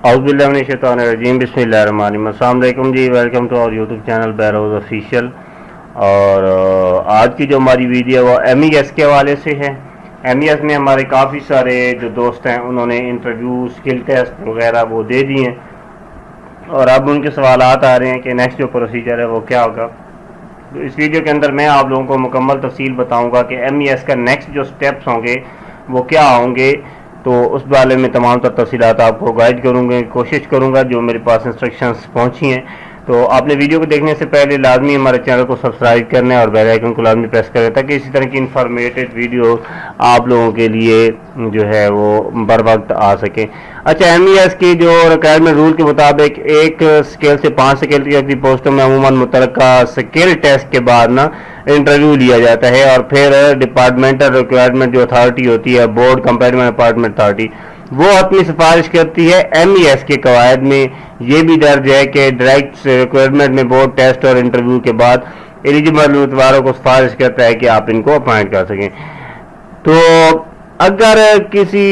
औज़ुबिल्लाहिमिनश्शैतानिर्रजीम बिस्मिल्लाहिर्रहमानिर्रहीम। अस्सलाम वालेकुम जी, welcome to our YouTube channel Behroz official. और आज की जो हमारी वीडियो है वो MES के हवाले से है। MES में हमारे काफ़ी सारे जो दोस्त हैं उन्होंने इंटरव्यू, स्किल टेस्ट वगैरह वो दे दिए हैं और अब उनके सवालात आ रहे हैं कि नेक्स्ट जो प्रोसीजर है वो क्या होगा। तो इस वीडियो के अंदर मैं आप लोगों को मुकम्मल तफसील बताऊँगा कि MES का नेक्स्ट जो स्टेप्स होंगे वो क्या होंगे। तो उस बारे में तमाम तर तफसीलात आपको गाइड करूँगा, कोशिश करूँगा जो मेरे पास इंस्ट्रक्शंस पहुँची हैं। तो आपने वीडियो को देखने से पहले लाजमी हमारे चैनल को सब्सक्राइब करना है और बेल आइकन को लाजमी प्रेस करें ताकि इसी तरह की इंफॉर्मेटिव वीडियो आप लोगों के लिए जो है वो बर वक्त आ सके। अच्छा, MES की जो रिक्वायरमेंट रूल के मुताबिक एक स्केल से 5 स्केल की पोस्टों में अमूमन मुतलका स्किल टेस्ट के बाद ना इंटरव्यू लिया जाता है और फिर डिपार्टमेंटल रिक्वायरमेंट जो अथॉरिटी होती है, बोर्ड कंपेटिबल डिपार्टमेंट अथॉरिटी, वो अपनी सिफारिश करती है। MES के कवायद में ये भी दर्ज है कि डायरेक्ट रिक्वायरमेंट में बोर्ड टेस्ट और इंटरव्यू के बाद एलिजिबल उम्मीदवारों को सिफारिश करता है कि आप इनको अपॉइंट कर सकें। तो अगर किसी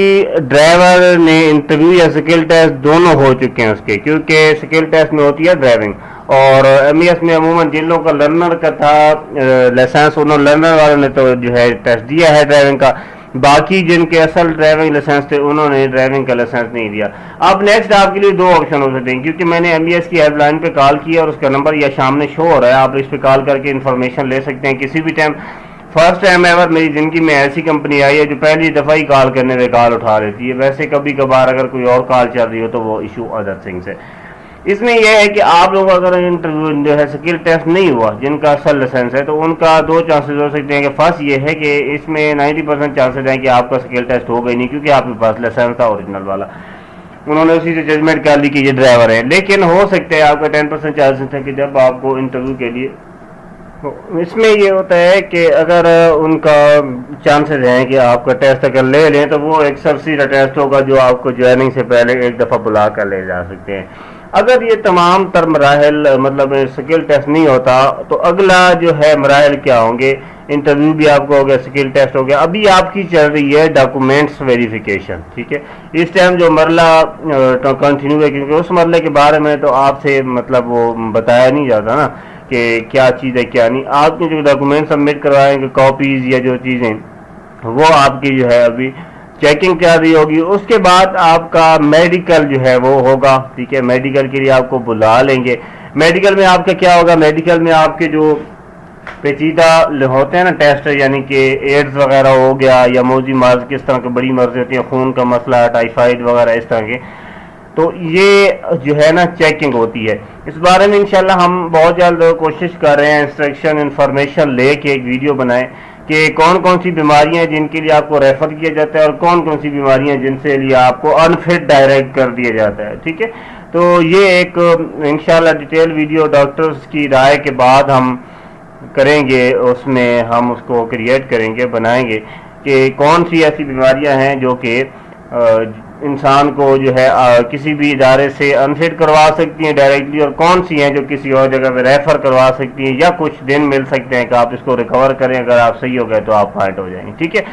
ड्राइवर ने इंटरव्यू या स्किल टेस्ट दोनों हो चुके हैं उसके, क्योंकि स्किल टेस्ट में होती है ड्राइविंग और MES में अमूमन जिन लोगों का लर्नर का था लाइसेंस, उन्होंने लर्नर वालों ने तो जो है टेस्ट दिया है ड्राइविंग का, बाकी जिनके असल ड्राइविंग लाइसेंस थे उन्होंने ड्राइविंग का लाइसेंस नहीं दिया। अब नेक्स्ट आपके लिए दो ऑप्शन हो सकते हैं, क्योंकि मैंने MES की हेल्पलाइन पे कॉल किया और उसका नंबर या सामने शो हो रहा है, आप इस पे कॉल करके इन्फॉर्मेशन ले सकते हैं किसी भी टाइम। फर्स्ट टाइम एवर मेरी ज़िंदगी में ऐसी कंपनी आई है जो पहली दफ़ा ही कॉल करने में कॉल उठा लेती है। वैसे कभी कभार अगर कोई और कॉल चल रही हो तो वो इशू अदर थिंग्स है। इसमें यह है कि आप लोग अगर इंटरव्यू जो है स्किल टेस्ट नहीं हुआ, जिनका असल लाइसेंस है, तो उनका दो चांसेस हो सकते हैं कि फर्स्ट ये है कि इसमें 90% चांसेस हैं कि आपका स्किल टेस्ट हो गई नहीं, क्योंकि आपके पास लाइसेंस था ओरिजिनल वाला, उन्होंने उसी से जजमेंट कर ली कि ये ड्राइवर है। लेकिन हो सकता है आपका 10% चांसेस है कि जब आपको इंटरव्यू के लिए, तो इसमें ये होता है कि अगर उनका चांसेस हैं कि आपका टेस्ट अगर ले लें तो वो एक सबसिडी टेस्ट होगा जो आपको ज्वाइनिंग से पहले एक दफ़ा बुला कर ले जा सकते हैं। अगर ये तमाम तर मराहल मतलब स्किल टेस्ट नहीं होता तो अगला जो है मराहल क्या होंगे, इंटरव्यू भी आपको हो गया, स्किल टेस्ट हो गया, अभी आपकी चल रही है डॉक्यूमेंट्स वेरिफिकेशन। ठीक है, इस टाइम जो मरला कंटिन्यू है, क्योंकि उस मरले के बारे में तो आपसे मतलब वो बताया नहीं जाता ना कि क्या चीज़ है क्या नहीं। आपके जो डॉक्यूमेंट सबमिट करवाएंगे, कॉपीज़ या जो चीज़ें, वो आपकी जो है अभी चेकिंग क्या रही होगी। उसके बाद आपका मेडिकल जो है वो होगा। ठीक है, मेडिकल के लिए आपको बुला लेंगे। मेडिकल में आपका क्या होगा, मेडिकल में आपके जो पेचीदा होते हैं ना टेस्ट, यानी कि एड्स वगैरह हो गया या मौजी मर्ज, किस तरह की बड़ी मर्ज होती है, खून का मसला, टाइफाइड वगैरह इस तरह के, तो ये जो है ना चेकिंग होती है। इस बारे में इंशाल्लाह हम बहुत जल्द कोशिश कर रहे हैं इंस्ट्रक्शन इन्फॉर्मेशन ले के एक वीडियो बनाएं कि कौन कौन सी बीमारियां हैं जिनके लिए आपको रेफर किया जाता है और कौन कौन सी बीमारियां जिनसे लिए आपको अनफिट डायरेक्ट कर दिया जाता है। ठीक है, तो ये एक इंशाल्लाह डिटेल वीडियो डॉक्टर्स की राय के बाद हम करेंगे, उसमें हम उसको क्रिएट करेंगे, बनाएंगे कि कौन सी ऐसी बीमारियां हैं जो कि इंसान को जो है किसी भी इदारे से अनफिट करवा सकती हैं डायरेक्टली, और कौन सी हैं जो किसी और जगह पे रेफर करवा सकती हैं या कुछ दिन मिल सकते हैं कि आप इसको रिकवर करें, अगर आप सही हो गए तो आप फाइट हो जाएंगे। ठीक है,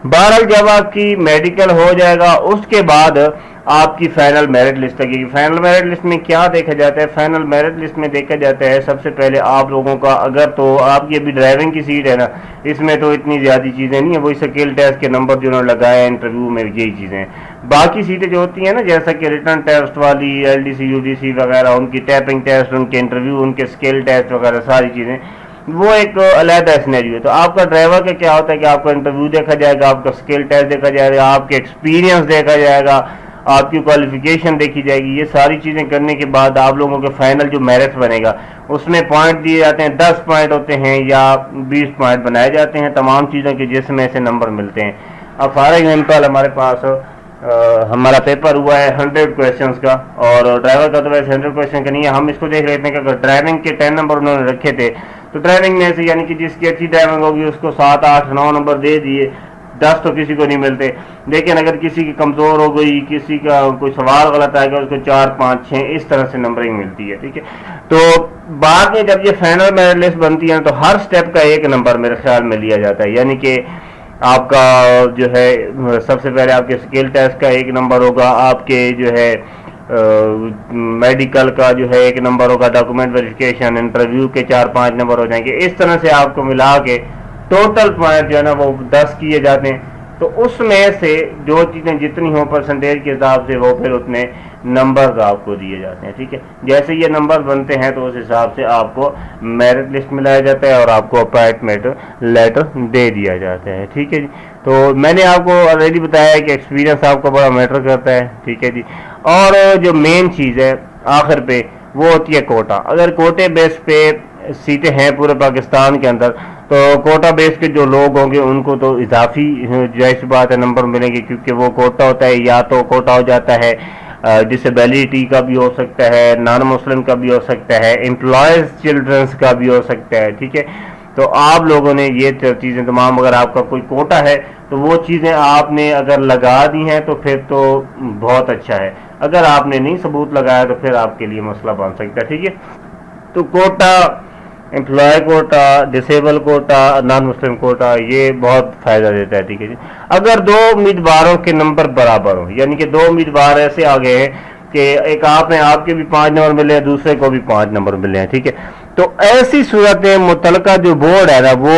बहरहाल जब आपकी मेडिकल हो जाएगा उसके बाद आपकी फाइनल मेरिट लिस्ट लगेगी। फाइनल मेरिट लिस्ट में क्या देखा जाता है, फाइनल मेरिट लिस्ट में देखा जाता है सबसे पहले आप लोगों का, अगर तो आपकी अभी ड्राइविंग की सीट है ना, इसमें तो इतनी ज़्यादा चीज़ें नहीं है, वही स्किल टेस्ट के नंबर जो उन्होंने लगाए इंटरव्यू में यही चीज़ें हैं। बाकी सीटें जो होती हैं ना, जैसा कि रिटर्न टेस्ट वाली, LDC UDC वगैरह, उनकी टैपिंग टेस्ट, उनके इंटरव्यू, उनके स्किल टेस्ट वगैरह सारी चीज़ें, वो एक अलग सिनेरियो है। तो आपका ड्राइवर का क्या होता है कि आपका इंटरव्यू देखा जाएगा, आपका स्किल टेस्ट देखा जाएगा, आपके एक्सपीरियंस देखा जाएगा, आपकी क्वालिफिकेशन देखी जाएगी। ये सारी चीज़ें करने के बाद आप लोगों के फाइनल जो मेरिट बनेगा उसमें पॉइंट दिए जाते हैं, 10 पॉइंट होते हैं या 20 पॉइंट बनाए जाते हैं तमाम चीज़ों के, जिसमें से नंबर मिलते हैं। अब फॉर एग्जाम्पल हमारे पास हमारा पेपर हुआ है 100 क्वेश्चंस का, और ड्राइवर का तो वैसे 100 क्वेश्चन का नहीं है। हम इसको देख लेते हैं कि अगर ड्राइविंग के 10 नंबर उन्होंने रखे थे तो ड्राइविंग में से यानी कि जिसकी अच्छी ड्राइविंग होगी उसको 7, 8, 9 नंबर दे दिए, 10 तो किसी को नहीं मिलते। लेकिन अगर किसी की कमज़ोर हो गई, किसी का कोई सवाल गलत आएगा, उसको 4, 5, 6 इस तरह से नंबरिंग मिलती है। ठीक है, तो बाद में जब ये फाइनल मेरिट लिस्ट बनती है तो हर स्टेप का एक नंबर मेरे ख्याल में लिया जाता है, यानी कि आपका जो है सबसे पहले आपके स्किल टेस्ट का 1 नंबर होगा, आपके जो है میڈیکل کا جو ہے 1 نمبر ہوگا، ڈاکومنٹ ویریفیکیشن، انٹرویو کے 4-5 نمبر ہو جائیں گے. اس طرح سے آپ کو ملا کے ٹوٹل پوائنٹ جو ہے نا وہ 10 کیے جاتے ہیں. تو اس میں سے جو چیزیں جتنی ہوں پرسنٹیج کے حساب سے وہ پھر اتنے نمبرز آپ کو دیے جاتے ہیں. ٹھیک ہے، جیسے یہ نمبر بنتے ہیں تو اس حساب سے آپ کو میرٹ لسٹ ملایا جاتا ہے اور آپ کو اپائنٹمنٹ لیٹر دے دیا جاتا ہے. ٹھیک ہے جی، تو میں نے آپ کو آلریڈی بتایا ہے کہ ایکسپیرینس آپ کو بڑا میٹر کرتا ہے. ٹھیک ہے جی، اور جو مین چیز ہے آخر پہ وہ ہوتی ہے کوٹا. اگر کوٹے بیس پہ سیٹیں ہیں پورے پاکستان کے اندر تو کوٹا بیس کے جو لوگ ہوں گے ان کو تو اضافی جیسی بات ہے نمبر ملیں گے، کیونکہ وہ کوٹا ہوتا ہے یا تو کوٹا ہو جاتا ہے ڈسیبلٹی کا بھی ہو سکتا ہے، نان مسلم کا بھی ہو سکتا ہے، امپلائز چلڈرنس کا بھی ہو سکتا ہے. ٹھیک ہے، تو آپ لوگوں نے یہ چیزیں تمام، اگر آپ کا کوئی کوٹا ہے تو وہ چیزیں آپ نے اگر لگا دی ہیں تو پھر تو بہت اچھا ہے. اگر آپ نے نہیں ثبوت لگایا تو پھر آپ کے لیے مسئلہ بن سکتا ہے. ٹھیک ہے، تو quota, employee quota, disable quota, non مسلم کوٹا یہ بہت فائدہ دیتا ہے. ٹھیک ہے جی، اگر 2 امیدواروں کے نمبر برابر ہوں، یعنی کہ 2 امیدوار ایسے آ گئے ہیں کہ ایک آپ کے بھی 5 نمبر ملے ہیں، دوسرے کو بھی 5 نمبر ملے ہیں. ٹھیک ہے، تو ایسی صورت میں متعلقہ جو بورڈ ہے نا وہ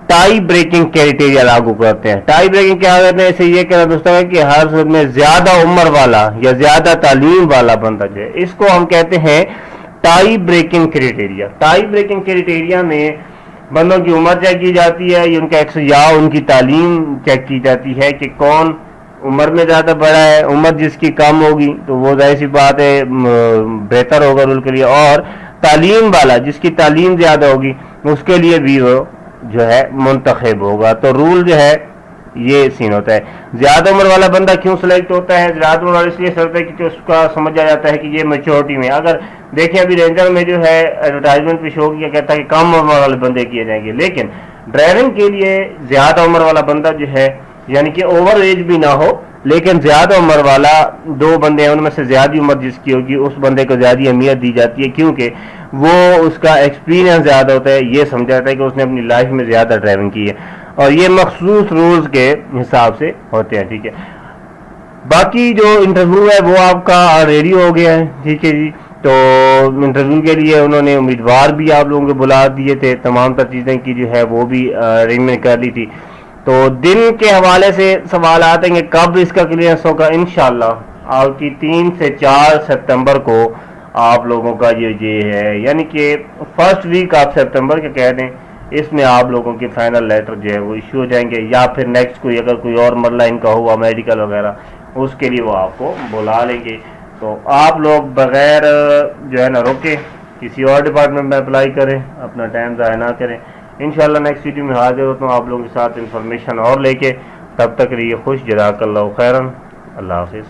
ٹائی بریکنگ کرائٹیریا لاگو کرتے ہیں. ٹائی بریکنگ کیا کرتے ہیں؟ اسے یہ کہنا دوستوں ہے کہ ہر صورت میں زیادہ عمر والا یا زیادہ تعلیم والا بندہ جو ہے اس کو ہم کہتے ہیں tie breaking criteria. Tie breaking criteria میں بندوں کی عمر چیک کی جاتی ہے یا ان کی تعلیم چیک کی جاتی ہے کہ کون عمر میں زیادہ بڑا ہے. عمر جس کی کم ہوگی تو وہ ظاہر سی بات ہے بہتر ہوگا رول کے لیے، اور تعلیم والا جس کی تعلیم زیادہ ہوگی اس کے لیے بھی وہ جو ہے منتخب ہوگا. تو رول جو ہے یہ سین ہوتا ہے. زیادہ عمر والا بندہ کیوں سلیکٹ ہوتا ہے؟ زیادہ عمر والا اس لیے سلیکٹ ہے کیونکہ اس کا سمجھا جاتا ہے کہ یہ میچورٹی میں، اگر دیکھیں ابھی رینجر میں جو ہے ایڈورٹائزمنٹ پہ شو کیا کہتا ہے کہ کم عمر والے بندے کیے جائیں گے، لیکن ڈرائیونگ کے لیے زیادہ عمر والا بندہ جو ہے، یعنی کہ اوور ایج بھی نہ ہو لیکن زیادہ عمر والا 2 بندے ہیں ان میں سے زیادہ عمر جس کی ہوگی اس بندے کو زیادہ اہمیت دی جاتی ہے، کیونکہ وہ اس کا ایکسپیرینس زیادہ ہوتا ہے. یہ سمجھا جاتا ہے کہ اس نے اپنی لائف میں زیادہ ڈرائیونگ کی ہے، اور یہ مخصوص رولز کے حساب سے ہوتے ہیں. ٹھیک ہے، باقی جو انٹرویو ہے وہ آپ کا ریڈی ہو گیا ہے. ٹھیک ہے جی، تو انٹرویو کے لیے انہوں نے امیدوار بھی آپ لوگوں کو بلا دیے تھے، تمام تر چیزیں کی جو ہے وہ بھی ارینجمنٹ کر لی تھی. تو دن کے حوالے سے سوال آتے ہیں کہ کب اس کا کلیئرنس ہوگا. انشاءاللہ آپ کی 3 سے 4 سپتمبر کو آپ لوگوں کا یہ ہے، یعنی کہ فرسٹ ویک آپ سپتمبر کے کہہ دیں، اس میں آپ لوگوں کے فائنل لیٹر جو ہے وہ ایشو ہو جائیں گے، یا پھر نیکسٹ کوئی اگر کوئی اور مرلہ ان کا ہوا میڈیکل وغیرہ اس کے لیے وہ آپ کو بلا لیں گے. تو آپ لوگ بغیر جو ہے نا روکے کسی اور ڈپارٹمنٹ میں اپلائی کریں، اپنا ٹائم ضائع نہ کریں. انشاءاللہ نیکسٹ ویڈیو میں حاضر ہوتا ہوں آپ لوگوں کے ساتھ انفارمیشن اور لے کے. تب تک رہیے خوش، جزاک اللہ خیرا، اللہ حافظ.